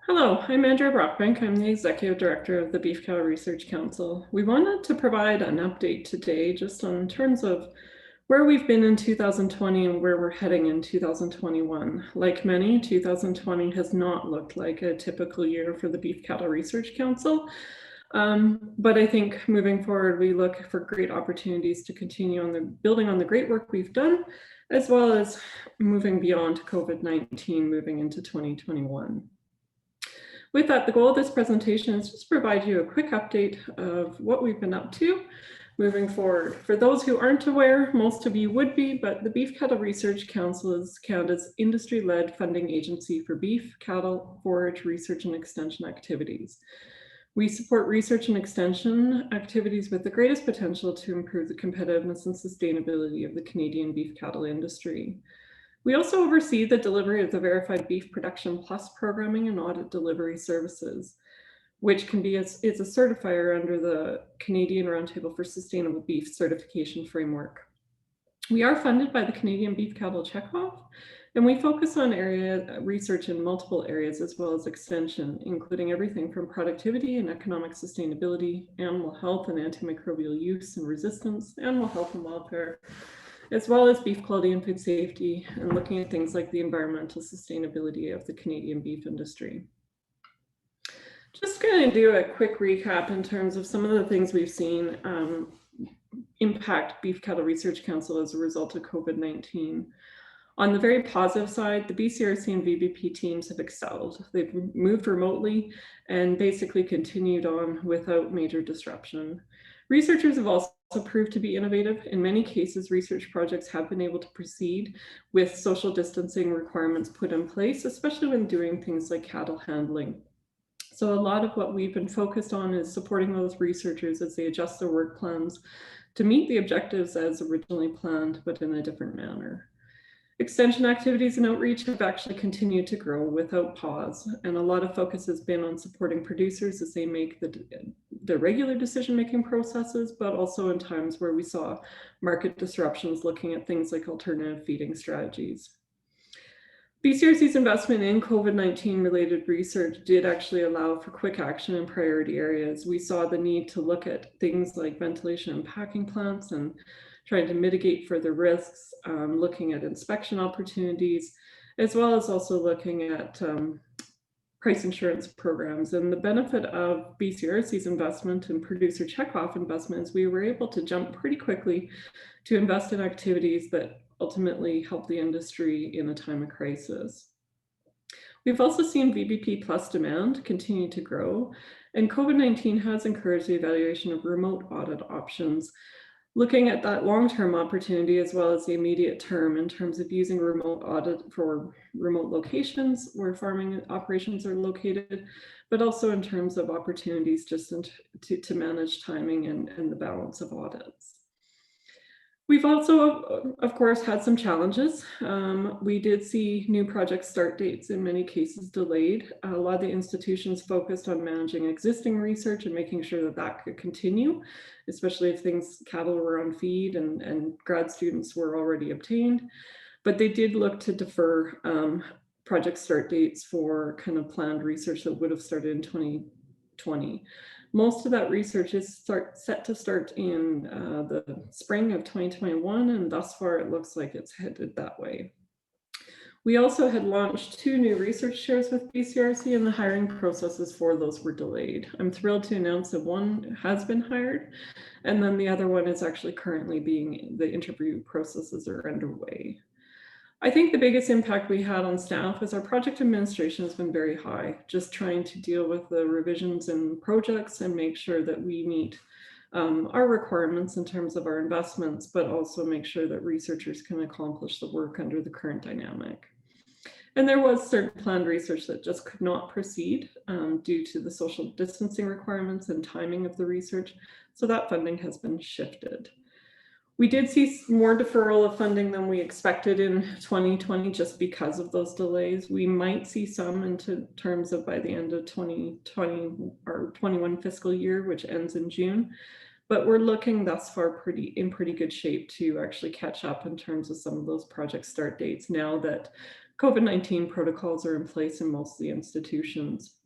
Hello, I'm Andrea Brocklebank. I'm the Executive Director of the Beef Cattle Research Council. We wanted to provide an update today just in terms of where we've been in 2020 and where we're heading in 2021. Like many, 2020 has not looked like a typical year for the Beef Cattle Research Council. But I think moving forward, we look for great opportunities to continue on building on the great work we've done, as well as moving beyond COVID-19, moving into 2021. With that, the goal of this presentation is just to provide you a quick update of what we've been up to moving forward. For those who aren't aware, most of you would be, but the Beef Cattle Research Council is Canada's industry-led funding agency for beef, cattle, forage, research and extension activities. We support research and extension activities with the greatest potential to improve the competitiveness and sustainability of the Canadian beef cattle industry. We also oversee the delivery of the Verified Beef Production Plus programming and audit delivery services, which can be is a certifier under the Canadian Roundtable for Sustainable Beef Certification Framework. We are funded by the Canadian Beef Cattle Checkoff, and we focus on research in multiple areas as well as extension, including everything from productivity and economic sustainability, animal health and antimicrobial use and resistance, animal health and welfare, as well as beef quality and food safety, and looking at things like the environmental sustainability of the Canadian beef industry. Just going to do a quick recap in terms of some of the things we've seen impact Beef Cattle Research Council as a result of COVID-19. On the very positive side, the BCRC and VBP teams have excelled. They've moved remotely and basically continued on without major disruption. Researchers have also proved to be innovative. In many cases, research projects have been able to proceed with social distancing requirements put in place, especially when doing things like cattle handling. So a lot of what we've been focused on is supporting those researchers as they adjust their work plans to meet the objectives as originally planned, but in a different manner. Extension activities and outreach have actually continued to grow without pause, and a lot of focus has been on supporting producers as they make the regular decision-making processes, but also in times where we saw market disruptions looking at things like alternative feeding strategies. BCRC's investment in COVID-19 related research did actually allow for quick action in priority areas. We saw the need to look at things like ventilation and packing plants and trying to mitigate further risks, looking at inspection opportunities, as well as also looking at price insurance programs. And the benefit of BCRC's investment and producer checkoff investments, we were able to jump pretty quickly to invest in activities that ultimately help the industry in a time of crisis. We've also seen VBP plus demand continue to grow, and COVID-19 has encouraged the evaluation of remote audit options, looking at that long-term opportunity as well as the immediate term in terms of using remote audit for remote locations where farming operations are located, but also in terms of opportunities just to manage timing and the balance of audits. We've also, of course, had some challenges. We did see new project start dates in many cases delayed. A lot of the institutions focused on managing existing research and making sure that that could continue, especially if cattle were on feed and grad students were already obtained. But they did look to defer project start dates for kind of planned research that would have started in 2020. Most of that research is set to start in the spring of 2021, and thus far it looks like it's headed that way. We also had launched 2 new research chairs with BCRC, and the hiring processes for those were delayed. I'm thrilled to announce that one has been hired, and then the other one is actually currently the interview processes are underway. I think the biggest impact we had on staff is our project administration has been very high, just trying to deal with the revisions and projects and make sure that we meet our requirements in terms of our investments, but also make sure that researchers can accomplish the work under the current dynamic. And there was certain planned research that just could not proceed due to the social distancing requirements and timing of the research, so that funding has been shifted. We did see more deferral of funding than we expected in 2020 just because of those delays. We might see some in terms of by the end of 2020 or 21 fiscal year, which ends in June. But we're looking thus far in pretty good shape to actually catch up in terms of some of those project start dates now that COVID-19 protocols are in place in most of the institutions.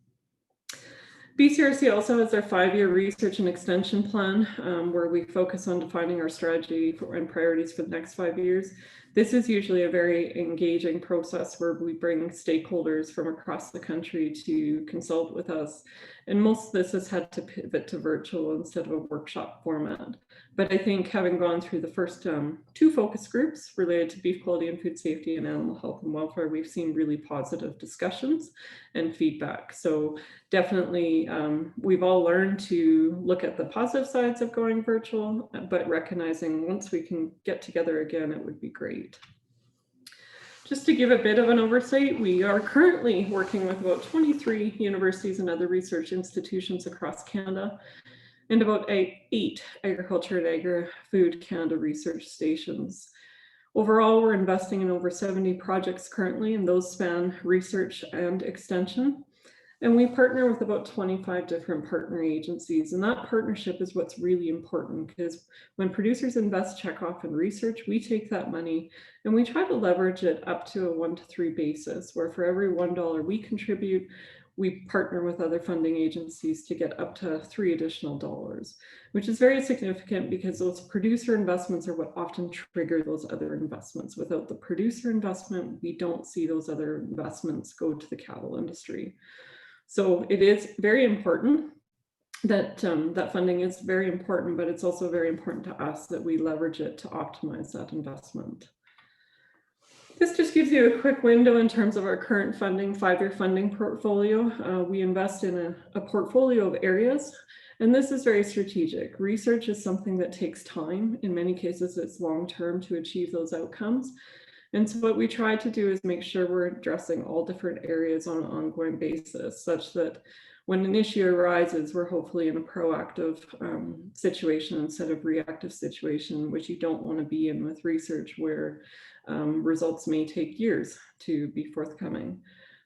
BCRC also has their 5-year research and extension plan, where we focus on defining our strategy and priorities for the next 5 years. This is usually a very engaging process where we bring stakeholders from across the country to consult with us. And most of this has had to pivot to virtual instead of a workshop format. But I think having gone through the first 2 focus groups related to beef quality and food safety and animal health and welfare, we've seen really positive discussions and feedback. So definitely, we've all learned to look at the positive sides of going virtual, but recognizing once we can get together again, it would be great. Just to give a bit of an oversight, we are currently working with about 23 universities and other research institutions across Canada, and about 8 agriculture and agri-food Canada research stations. Overall, we're investing in over 70 projects currently, and those span research and extension. And we partner with about 25 different partner agencies. And that partnership is what's really important, because when producers invest checkoff in research, we take that money and we try to leverage it up to a 1-to-3 basis, where for every $1 we contribute, we partner with other funding agencies to get up to $3 additional, which is very significant because those producer investments are what often trigger those other investments. Without the producer investment, we don't see those other investments go to the cattle industry. So it is very important that that funding is very important, but it's also very important to us that we leverage it to optimize that investment. This just gives you a quick window in terms of our current funding, 5-year funding portfolio. We invest in a portfolio of areas, and this is very strategic. Research is something that takes time. In many cases, it's long-term to achieve those outcomes. And so what we try to do is make sure we're addressing all different areas on an ongoing basis, such that when an issue arises, we're hopefully in a proactive situation instead of reactive situation, which you don't want to be in with research, where results may take years to be forthcoming.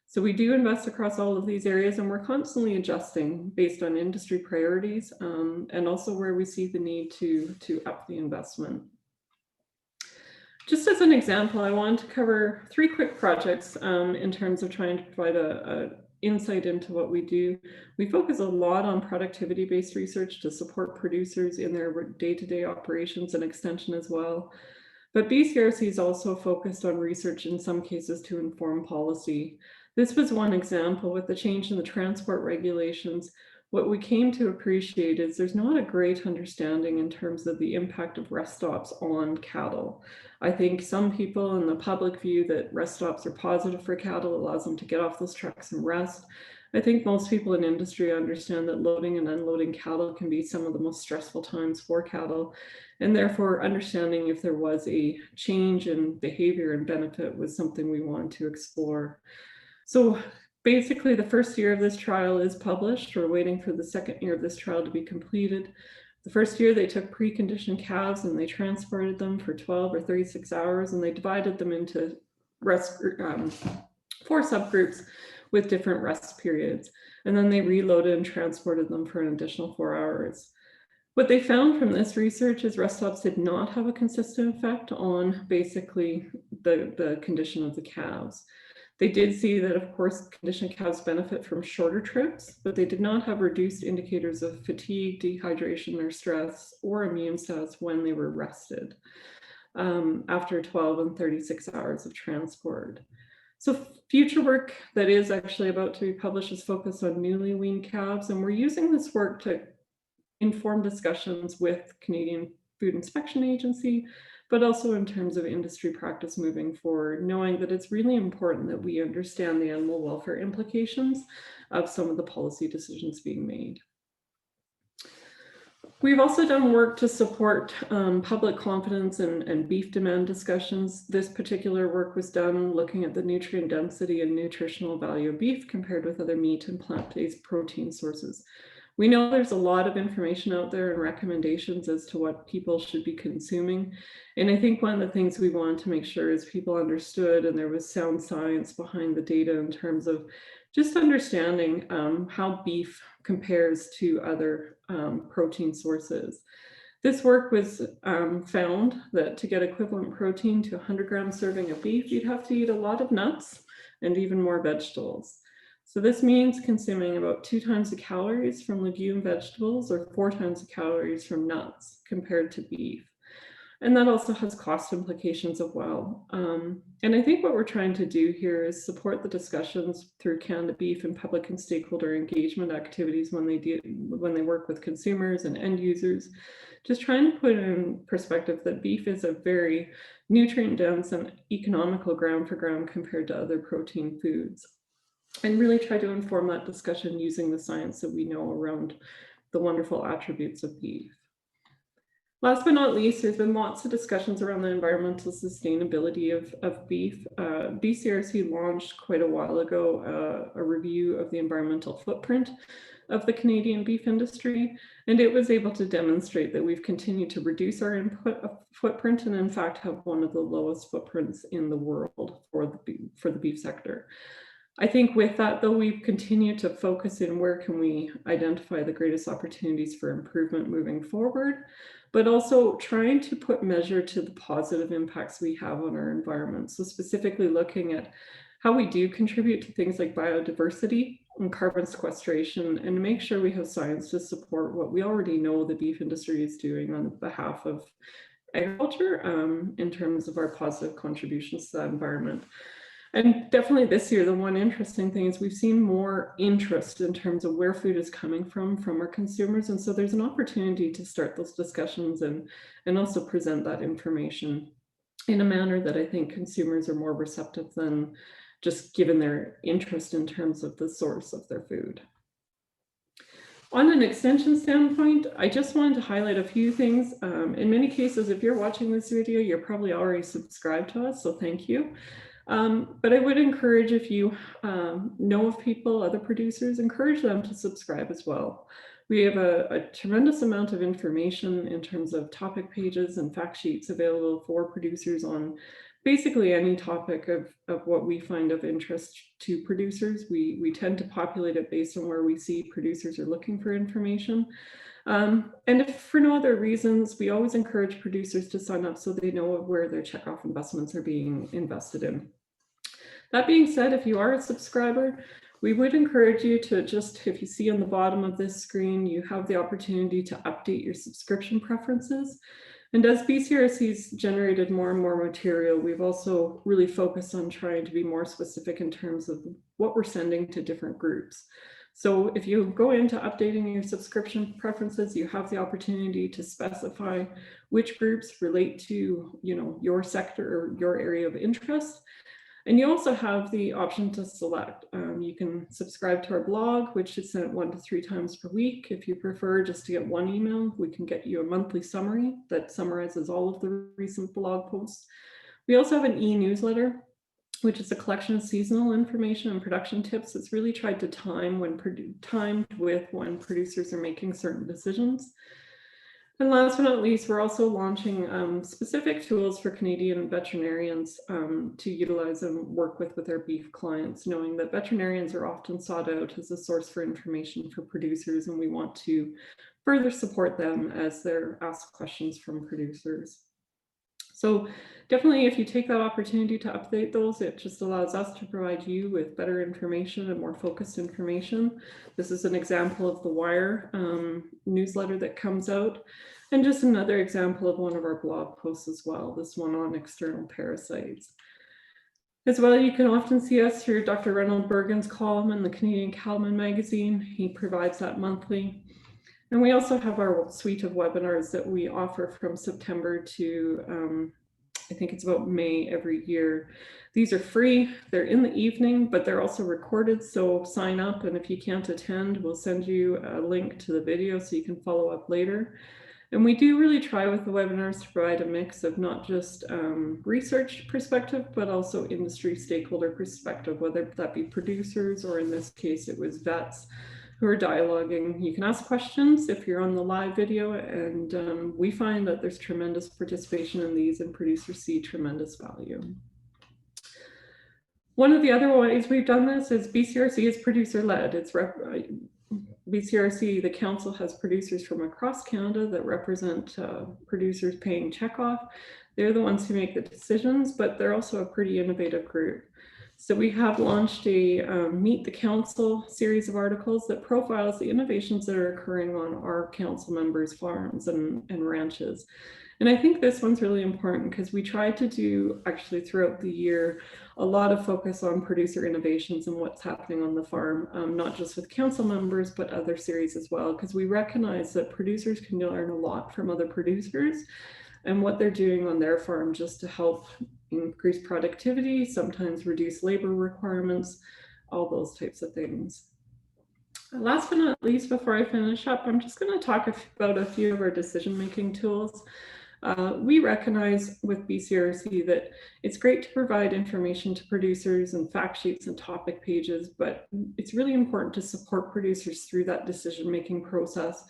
So we do invest across all of these areas, and we're constantly adjusting based on industry priorities and also where we see the need to up the investment. Just as an example, I want to cover 3 quick projects in terms of trying to provide a insight into what we do. We focus a lot on productivity-based research to support producers in their day-to-day operations and extension as well. But BCRC is also focused on research in some cases to inform policy. This was one example with the change in the transport regulations. What we came to appreciate is there's not a great understanding in terms of the impact of rest stops on cattle. I think some people in the public view that rest stops are positive for cattle, allows them to get off those trucks and rest. I think most people in industry understand that loading and unloading cattle can be some of the most stressful times for cattle, and therefore understanding if there was a change in behavior and benefit was something we wanted to explore. So basically, the first year of this trial is published. We're waiting for the second year of this trial to be completed. The first year, they took preconditioned calves and they transported them for 12 or 36 hours, and they divided them into 4 subgroups with different rest periods. And then they reloaded and transported them for an additional 4 hours. What they found from this research is rest stops did not have a consistent effect on basically the condition of the calves. They did see that, of course, conditioned calves benefit from shorter trips, but they did not have reduced indicators of fatigue, dehydration, or stress, or immune status when they were rested after 12 and 36 hours of transport. So future work that is actually about to be published is focused on newly weaned calves, and we're using this work to inform discussions with Canadian Food Inspection Agency, but also in terms of industry practice moving forward, knowing that it's really important that we understand the animal welfare implications of some of the policy decisions being made. We've also done work to support public confidence and beef demand discussions. This particular work was done looking at the nutrient density and nutritional value of beef compared with other meat and plant-based protein sources. We know there's a lot of information out there and recommendations as to what people should be consuming. And I think one of the things we wanted to make sure is people understood and there was sound science behind the data in terms of just understanding how beef compares to other protein sources. This work was found that to get equivalent protein to 100-gram serving of beef, you'd have to eat a lot of nuts and even more vegetables. So this means consuming about 2 times the calories from legume vegetables or 4 times the calories from nuts compared to beef. And that also has cost implications as well. And I think what we're trying to do here is support the discussions through Canada Beef and public and stakeholder engagement activities when they work with consumers and end users. Just trying to put in perspective that beef is a very nutrient dense and economical gram for gram compared to other protein foods. And really try to inform that discussion using the science that we know around the wonderful attributes of beef. Last but not least, there's been lots of discussions around the environmental sustainability of beef. BCRC launched quite a while ago a review of the environmental footprint of the Canadian beef industry, and it was able to demonstrate that we've continued to reduce our input footprint and in fact have one of the lowest footprints in the world for the beef sector. I think with that, though, we've continued to focus in where can we identify the greatest opportunities for improvement moving forward, but also trying to put measure to the positive impacts we have on our environment. So specifically looking at how we do contribute to things like biodiversity and carbon sequestration, and make sure we have science to support what we already know the beef industry is doing on behalf of agriculture in terms of our positive contributions to that environment. And definitely this year, the one interesting thing is we've seen more interest in terms of where food is coming from our consumers. And so there's an opportunity to start those discussions and also present that information in a manner that I think consumers are more receptive than just given their interest in terms of the source of their food. On an extension standpoint, I just wanted to highlight a few things. In many cases, if you're watching this video, you're probably already subscribed to us, so thank you. But I would encourage, if you know of people, other producers, encourage them to subscribe as well. We have a tremendous amount of information in terms of topic pages and fact sheets available for producers on basically any topic of what we find of interest to producers. We tend to populate it based on where we see producers are looking for information. And if for no other reasons, we always encourage producers to sign up so they know where their checkoff investments are being invested in. That being said, if you are a subscriber, we would encourage you to just, if you see on the bottom of this screen, you have the opportunity to update your subscription preferences. And as BCRC's generated more and more material, we've also really focused on trying to be more specific in terms of what we're sending to different groups. So if you go into updating your subscription preferences, you have the opportunity to specify which groups relate to, your sector or your area of interest. And you also have the option to select. You can subscribe to our blog, which is sent 1 to 3 times per week. If you prefer just to get one email, we can get you a monthly summary that summarizes all of the recent blog posts. We also have an e-newsletter, which is a collection of seasonal information and production tips. It's really tried to timed with when producers are making certain decisions. And last but not least, we're also launching specific tools for Canadian veterinarians to utilize and work with their beef clients, knowing that veterinarians are often sought out as a source for information for producers, and we want to further support them as they're asked questions from producers. So definitely, if you take that opportunity to update those, it just allows us to provide you with better information and more focused information. This is an example of the Wire newsletter that comes out, and just another example of one of our blog posts as well, this one on external parasites. As well, you can often see us through Dr. Reynold Bergen's column in the Canadian Cattleman magazine. He provides that monthly. And we also have our suite of webinars that we offer from September to, I think it's about May every year. These are free, they're in the evening, but they're also recorded, so sign up, and if you can't attend, we'll send you a link to the video so you can follow up later. And we do really try with the webinars to provide a mix of not just research perspective, but also industry stakeholder perspective, whether that be producers, or in this case, it was vets who are dialoguing. You can ask questions if you're on the live video, and we find that there's tremendous participation in these, and producers see tremendous value. One of the other ways we've done this is BCRC is producer-led. It's BCRC, the council, has producers from across Canada that represent producers paying checkoff. They're the ones who make the decisions, but they're also a pretty innovative group. So we have launched a Meet the Council series of articles that profiles the innovations that are occurring on our council members' farms and ranches. And I think this one's really important because we try to do actually throughout the year a lot of focus on producer innovations and what's happening on the farm, not just with council members, but other series as well, because we recognize that producers can learn a lot from other producers and what they're doing on their farm just to help increase productivity, sometimes reduce labor requirements, all those types of things. Last but not least, before I finish up, I'm just going to talk about a few of our decision-making tools. We recognize with BCRC that it's great to provide information to producers and fact sheets and topic pages, but it's really important to support producers through that decision-making process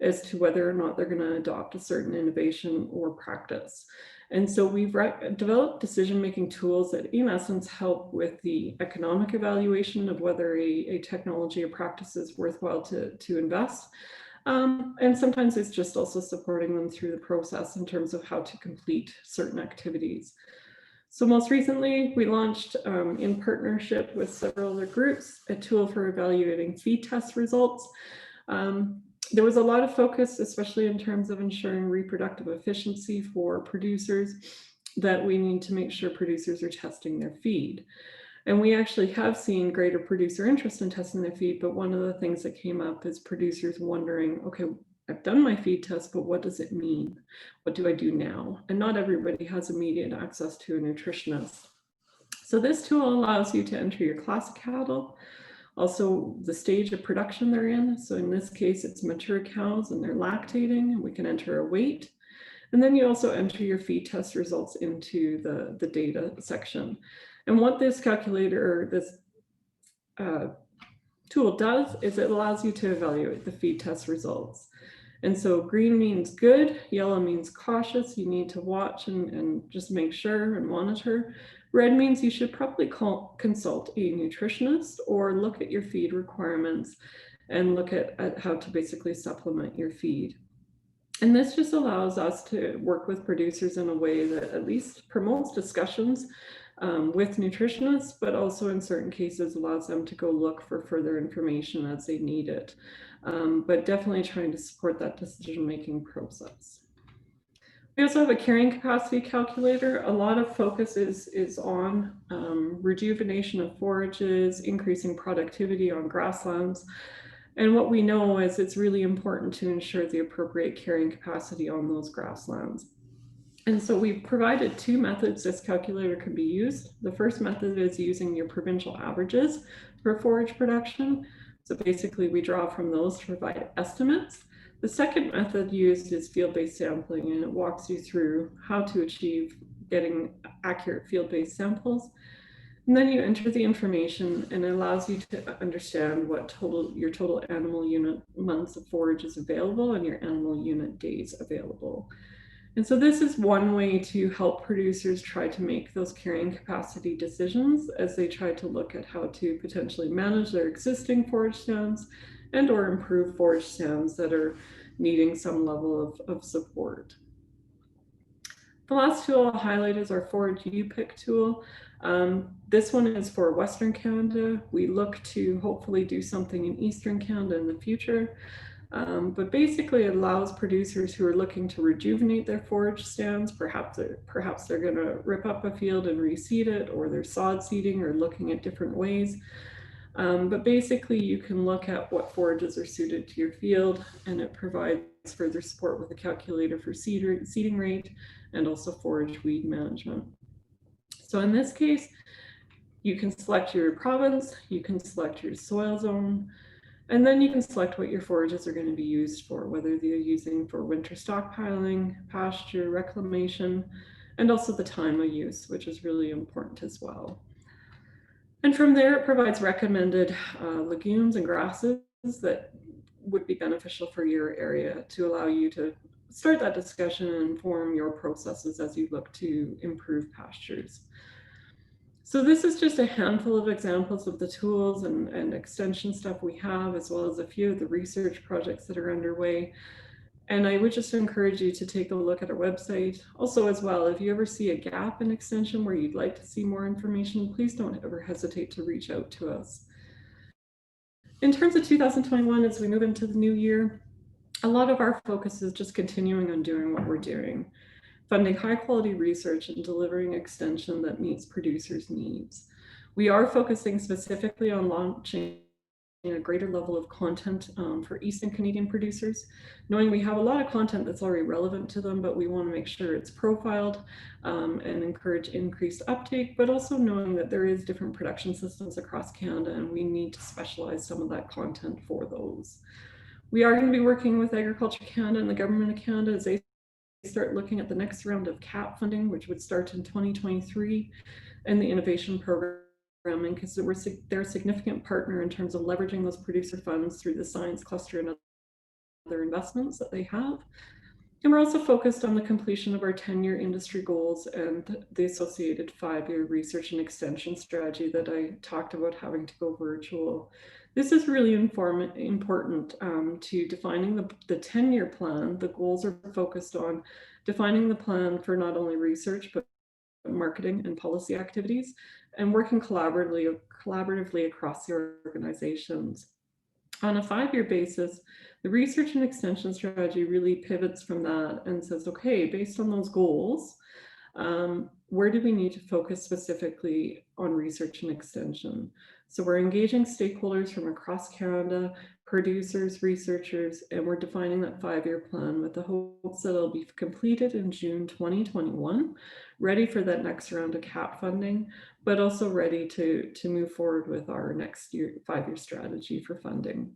as to whether or not they're going to adopt a certain innovation or practice. And so we've developed decision-making tools that in essence help with the economic evaluation of whether a technology or practice is worthwhile to invest. And sometimes it's just also supporting them through the process in terms of how to complete certain activities. So most recently, we launched in partnership with several other groups, a tool for evaluating feed test results. There was a lot of focus, especially in terms of ensuring reproductive efficiency for producers, that we need to make sure producers are testing their feed. And we actually have seen greater producer interest in testing their feed, but one of the things that came up is producers wondering, okay, I've done my feed test, but what does it mean? What do I do now? And not everybody has immediate access to a nutritionist. So this tool allows you to enter your class of cattle, also the stage of production they're in. So in this case, it's mature cows and they're lactating, and we can enter a weight. And then you also enter your feed test results into the data section. And what this calculator, this tool does is it allows you to evaluate the feed test results. And so green means good, yellow means cautious, you need to watch and just make sure and monitor. Red means you should probably consult a nutritionist or look at your feed requirements and look at how to basically supplement your feed. And this just allows us to work with producers in a way that at least promotes discussions with nutritionists, but also in certain cases allows them to go look for further information as they need it. But definitely trying to support that decision-making process. We also have a carrying capacity calculator. A lot of focus is on rejuvenation of forages, increasing productivity on grasslands. And what we know is it's really important to ensure the appropriate carrying capacity on those grasslands. And so we've provided two methods this calculator can be used. The first method is using your provincial averages for forage production. So basically we draw from those to provide estimates. The second method used is field-based sampling, and it walks you through how to achieve getting accurate field-based samples. And then you enter the information, and it allows you to understand what your total animal unit months of forage is available and your animal unit days available. And so this is one way to help producers try to make those carrying capacity decisions as they try to look at how to potentially manage their existing forage stands and or improve forage stands that are needing some level of support. The last tool I'll highlight is our Forage U-Pick tool. This one is for Western Canada. We look to hopefully do something in Eastern Canada in the future. But basically it allows producers who are looking to rejuvenate their forage stands, perhaps they're going to rip up a field and reseed it, or they're sod seeding or looking at different ways. But basically you can look at what forages are suited to your field, and it provides further support with a calculator for seeding rate and also forage weed management. So in this case, you can select your province, you can select your soil zone, and then you can select what your forages are going to be used for, whether they're using for winter stockpiling, pasture, reclamation, and also the time of use, which is really important as well. And from there, it provides recommended legumes and grasses that would be beneficial for your area to allow you to start that discussion and inform your processes as you look to improve pastures. So this is just a handful of examples of the tools and extension stuff we have, as well as a few of the research projects that are underway. And I would just encourage you to take a look at our website. Also, as well, if you ever see a gap in extension where you'd like to see more information, please don't ever hesitate to reach out to us. In terms of 2021, as we move into the new year, a lot of our focus is just continuing on doing what we're doing, funding high quality research and delivering extension that meets producers' needs. We are focusing specifically on launching a greater level of content for Eastern Canadian producers, knowing we have a lot of content that's already relevant to them, but we want to make sure it's profiled and encourage increased uptake, but also knowing that there is different production systems across Canada and we need to specialize some of that content for those. We are going to be working with Agriculture Canada and the Government of Canada as they start looking at the next round of CAP funding, which would start in 2023, and the innovation program, because they're a significant partner in terms of leveraging those producer funds through the science cluster and other investments that they have. And we're also focused on the completion of our 10-year industry goals and the associated 5-year research and extension strategy that I talked about having to go virtual. This is really important to defining the 10-year plan. The goals are focused on defining the plan for not only research, but marketing and policy activities, and working collaboratively across the organizations. On a 5-year basis, the research and extension strategy really pivots from that and says, okay, based on those goals, where do we need to focus specifically on research and extension? So we're engaging stakeholders from across Canada, producers, researchers, and we're defining that 5-year plan with the hopes that it'll be completed in June 2021, ready for that next round of CAP funding, but also ready to move forward with our next 5-year strategy for funding.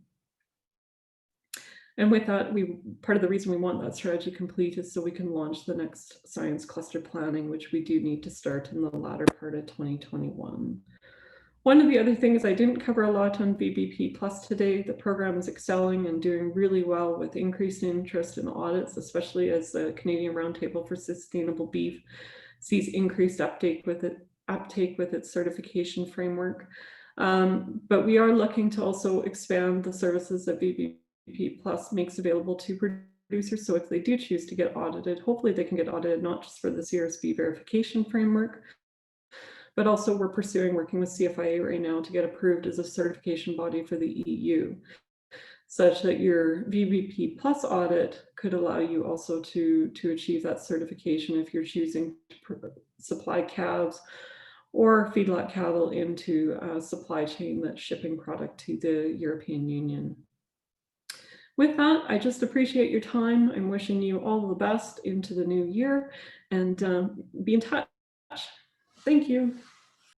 And with that, part of the reason we want that strategy complete is so we can launch the next science cluster planning, which we do need to start in the latter part of 2021. One of the other things I didn't cover a lot on VBP Plus today, the program is excelling and doing really well with increased interest in audits, especially as the Canadian Roundtable for Sustainable Beef sees increased uptake with its certification framework. But we are looking to also expand the services that VBP Plus makes available to producers. So if they do choose to get audited, hopefully they can get audited not just for the CRSB verification framework, but also we're pursuing working with CFIA right now to get approved as a certification body for the EU, such that your VBP Plus audit could allow you also to achieve that certification if you're choosing to supply calves or feedlot cattle into a supply chain that's shipping product to the European Union. With that, I just appreciate your time. I'm wishing you all the best into the new year and be in touch. Thank you.